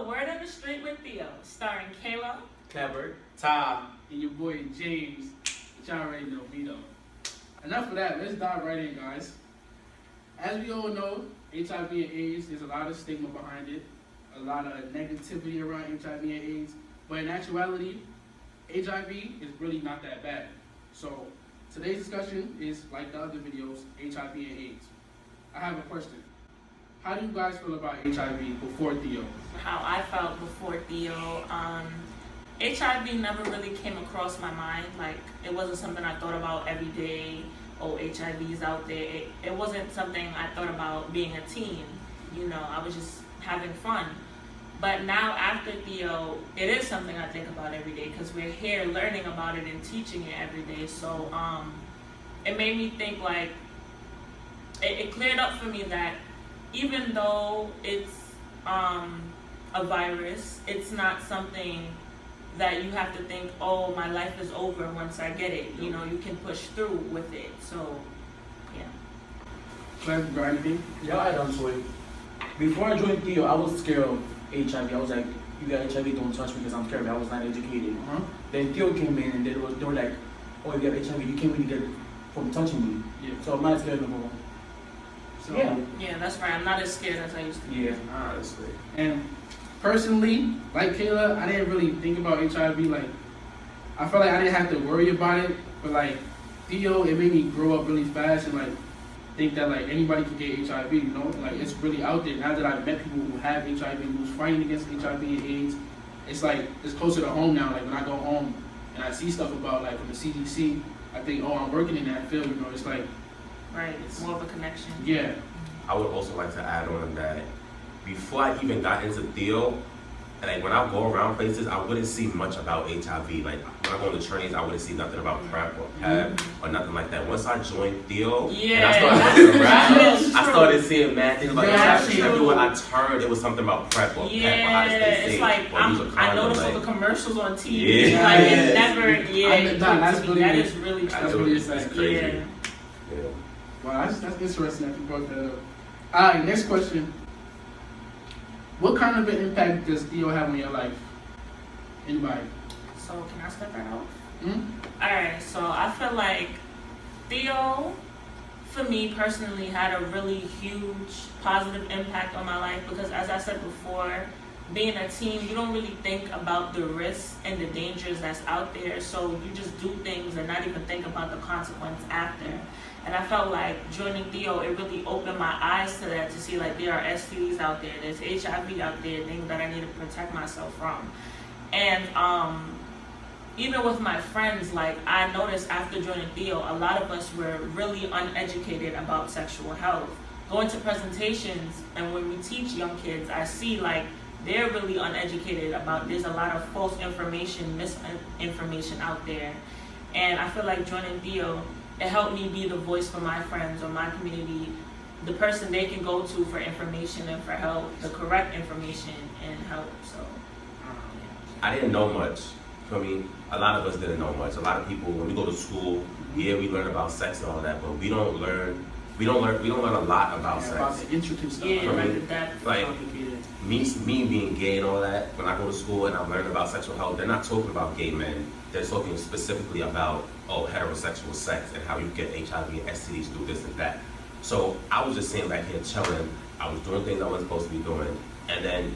to Word on the Street with Theo, starring Kayla, Clever. Ty, and your boy James, which y'all already know, Vito. Enough of that, let's dive right in, guys. As we all know, HIV and AIDS, there's a lot of stigma behind it, a lot of negativity around HIV and AIDS, but in actuality, HIV is really not that bad. So today's discussion is, like the other videos, HIV and AIDS. I have a question. How do you guys feel about HIV before Theo? how I felt before Theo. HIV never really came across my mind. Like, it wasn't something I thought about every day. Oh, HIV is out there. It wasn't something I thought about being a teen. You know, I was just having fun. But now after Theo, it is something I think about every day because we're here learning about it and teaching it every day. So it made me think, like, it cleared up for me that even though it's a virus, it's not something that you have to think, oh, my life is over once I get it. You know, you can push through with it. So, yeah. Glad you got anything? Yeah, I done so. Before I joined Theo, I was scared of HIV. I was like, you got HIV, don't touch me because I'm scared. I was not educated. Then Theo came in and they were like, oh, you got HIV, you can't really get it from touching me. Yeah. So I'm not scared no more. So, Yeah, that's right. I'm not as scared as I used to be. Yeah. honestly. And personally, like Kayla, I didn't really think about HIV. Like, I felt like I didn't have to worry about it. But like Theo, it made me grow up really fast and like think that like anybody can get HIV. You know, like it's really out there. Now that I've met people who have HIV, who's fighting against HIV and AIDS, it's like it's closer to home now. Like when I go home and I see stuff about like from the CDC, I think, oh, I'm working in that field. You know, it's like. Right, it's more of a connection. Yeah. I would also like to add on that before I even got into Theo, like when I go around places, I wouldn't see much about HIV. Like when I go on the trains, I wouldn't see nothing about PrEP or PEP or nothing like that. Once I joined Theo and I started looking around, I started seeing mad things about HIV. Everywhere I turned, it was something about PrEP or PEP or how to stay safe. It's like I noticed all the commercials on TV. Yeah. Like it never. That is really true. That's really it's crazy. Yeah. Yeah. Wow, that's interesting that you brought that up. All right, next question. What kind of an impact does Theo have on your life? Anybody? So can I start that off? Hmm? Alright, so I feel like Theo, for me personally, had a really huge positive impact on my life because, as I said before, being a teen, you don't really think about the risks and the dangers that's out there, so you just do things and not even think about the consequence after. And I felt like joining Theo, it really opened my eyes to that, to see like there are STDs out there, there's HIV out there, things that I need to protect myself from. And even with my friends, like I noticed after joining Theo, a lot of us were really uneducated about sexual health. Going to presentations and when we teach young kids, I see like they're really uneducated about, there's a lot of false information, misinformation out there. And I feel like joining Theo, it helped me be the voice for my friends or my community, the person they can go to for information and for help, the correct information and help. So, I didn't know much. I mean, a lot of us didn't know much. A lot of people, when we go to school, yeah, we learn about sex and all that, but we don't learn a lot about sex. About the intricate stuff. Yeah, right. that's Like, complicated. Me being gay and all that, when I go to school and I'm learning about sexual health, they're not talking about gay men. They're talking specifically about, heterosexual sex and how you get HIV and STDs through this and that. So I was just sitting back here chilling. I was doing things I wasn't supposed to be doing. And then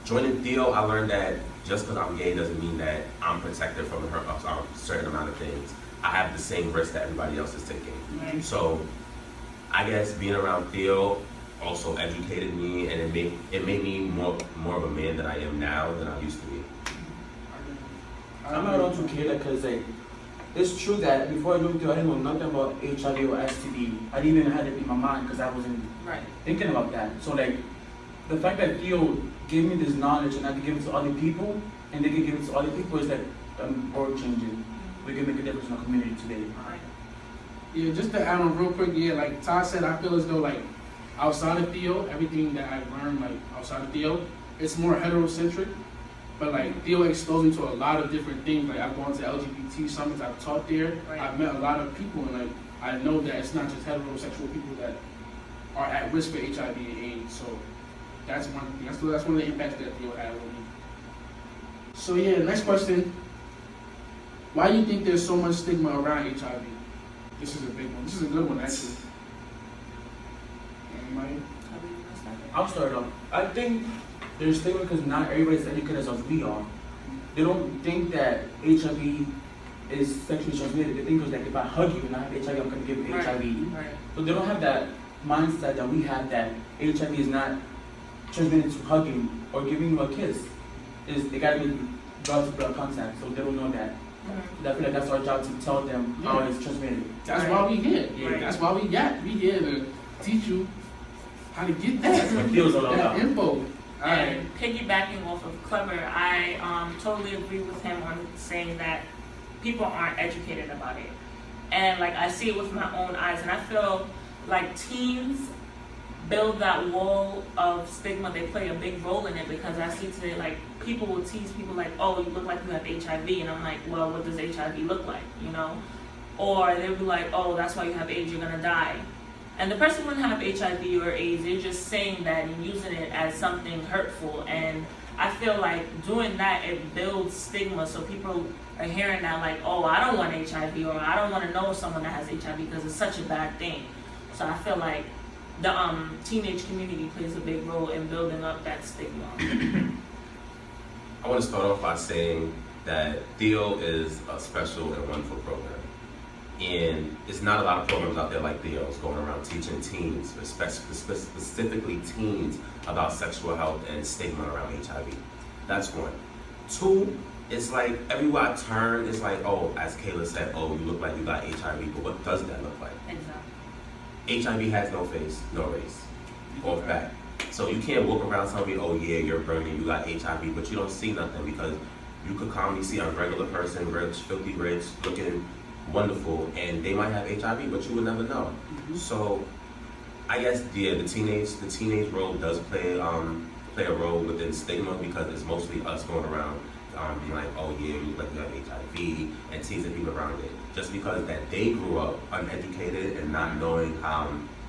joining Theo, I learned that just because I'm gay doesn't mean that I'm protected from a certain amount of things. I have the same risk that everybody else is taking. Right. So I guess being around Theo also educated me, and it made me more of a man than I am now than I used to be. I'm not on to Kayla because like, it's true that before I joined Theo, I didn't know nothing about HIV or STD. I didn't even have it in my mind because I wasn't thinking about that. So like, the fact that Theo gave me this knowledge and I could give it to other people, and they could give it to other people is like world changing. We can make a difference in our community today. Yeah, just to add on real quick, yeah, like Todd said, I feel as though like outside of Theo, everything that I've learned like outside of Theo, it's more heterocentric. But like Theo exposed me to a lot of different things. Like I've gone to LGBT summits, I've taught there, I've met a lot of people, and like I know that it's not just heterosexual people that are at risk for HIV and AIDS. So That's one thing. That's one of the impacts that Theo had on me. So yeah, next question. Why do you think there's so much stigma around HIV? This is a big one. This is a good one, actually. Anybody? I'll start off. I think there's stigma because not everybody's educated as we are. They don't think that HIV is sexually transmitted. They think it's like if I hug you and I have HIV, I'm going to give you HIV. Right. So they don't have that mindset that we have that HIV is not transmitted to hugging or giving you a kiss. It got to be blood to blood contact. So they don't know that. Mm-hmm. I feel like that's our job to tell them how it's transmitted. That's why we here. Yeah. That's why we here to teach you how to get that, That's what feels all that about. info. And piggybacking off of Clever, I totally agree with him on saying that people aren't educated about it. And like I see it with my own eyes, and I feel like teens build that wall of stigma. They play a big role in it because I see today like people will tease people like, oh, you look like you have HIV, and I'm like, well, what does HIV look like, you know? Or they'll be like, oh, that's why you have AIDS, you're gonna die. And the person wouldn't have HIV or AIDS, they're just saying that and using it as something hurtful. And I feel like doing that, it builds stigma. So people are hearing that like, oh, I don't want HIV, or I don't want to know someone that has HIV because it's such a bad thing. So I feel like the teenage community plays a big role in building up that stigma. I want to start off by saying that Theo is a special and wonderful program. And it's not a lot of programs out there like Theo's going around teaching teens, specifically teens, about sexual health and stigma around HIV. That's one. Two, it's like everywhere I turn, it's like, oh, as Kayla said, oh, you look like you got HIV, but what does that look like? Exactly. HIV has no face, no race, or back. So you can't walk around telling me, oh yeah, you're burning, you got HIV, but you don't see nothing because you could calmly see a regular person, rich, filthy rich, looking wonderful, and they might have HIV, but you would never know. Mm-hmm. So I guess the teenage role does play a role within stigma because it's mostly us going around being like, oh yeah, you look like you have HIV, and teasing people around it. Just because that they grew up uneducated and not knowing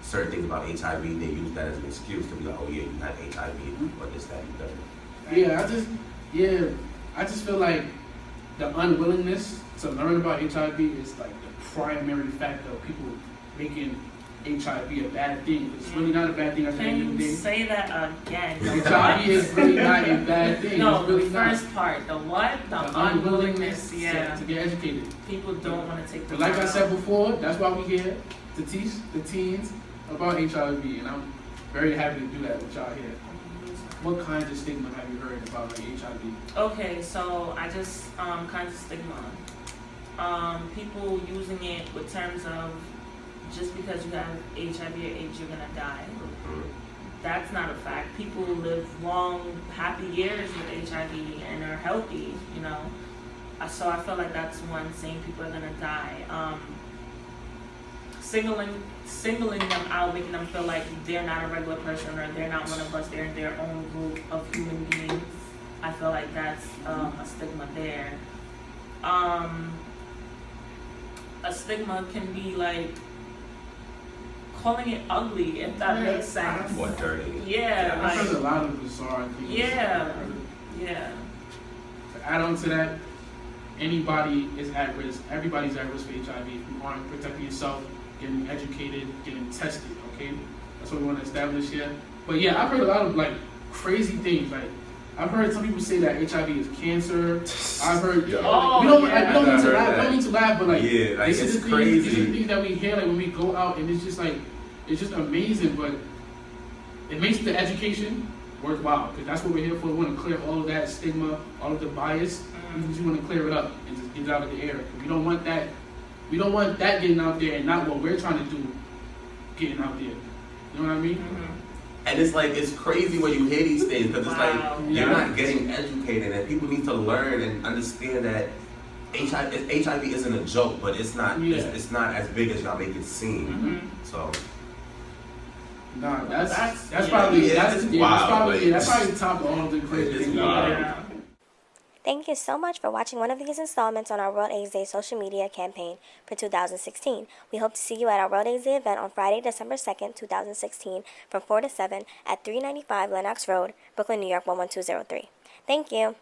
certain things about HIV, they use that as an excuse to be like, oh yeah, you have HIV, or this, that, and that. I just feel like the unwillingness to learn about HIV is like the primary factor of people making HIV a bad thing. It's really not a bad thing at the end of the day. Can you say that again? HIV is really not a bad thing. No, it's really the first part, the what? The unwillingness, yeah. To get educated. People don't want to take the But like I time. said before, that's why we're here to teach the teens about HIV, and I'm very happy to do that with y'all here. What kinds of stigma have you heard about like HIV? Okay, so I just kinds of stigma. People using it with terms of just because you have HIV or AIDS, you're gonna die. That's not a fact. People live long, happy years with HIV and are healthy, you know. So I feel like that's one, saying people are gonna die. Singling them out, making them feel like they're not a regular person or they're not one of us, they're in their own group of human beings. I feel like that's a stigma there. A stigma can be like calling it ugly, if that makes sense. Or dirty. Yeah, I've heard a like, lot of bizarre things. yeah. To add on to that, anybody is at risk. Everybody's at risk for HIV. If you aren't protecting yourself, getting educated, getting tested, okay? That's what we want to establish here. But yeah, I've heard a lot of like crazy things. Like I've heard some people say that HIV is cancer. I've heard we don't need to laugh, but like, yeah, like this is it's the crazy. These are the things that we hear like when we go out, and it's just like it's just amazing. But it makes the education worthwhile because that's what we're here for. We want to clear all of that stigma, all of the bias. We just want to clear it up and just get it out of the air. We don't want that. We don't want that getting out there and not what we're trying to do getting out there. You know what I mean? Mm-hmm. And it's like, it's crazy when you hear these things because it's Wow. like, you're not getting educated and people need to learn and understand that HIV isn't a joke, but it's not it's not as big as y'all make it seem. Mm-hmm. So. Nah, that's yeah, probably yeah, that's it's yeah, wild, that's probably but the top of all the crazy it's things. wild. Yeah. Thank you so much for watching one of these installments on our World AIDS Day social media campaign for 2016. We hope to see you at our World AIDS Day event on Friday, December 2nd, 2016 from 4 to 7 at 395 Lenox Road, Brooklyn, New York 11203. Thank you.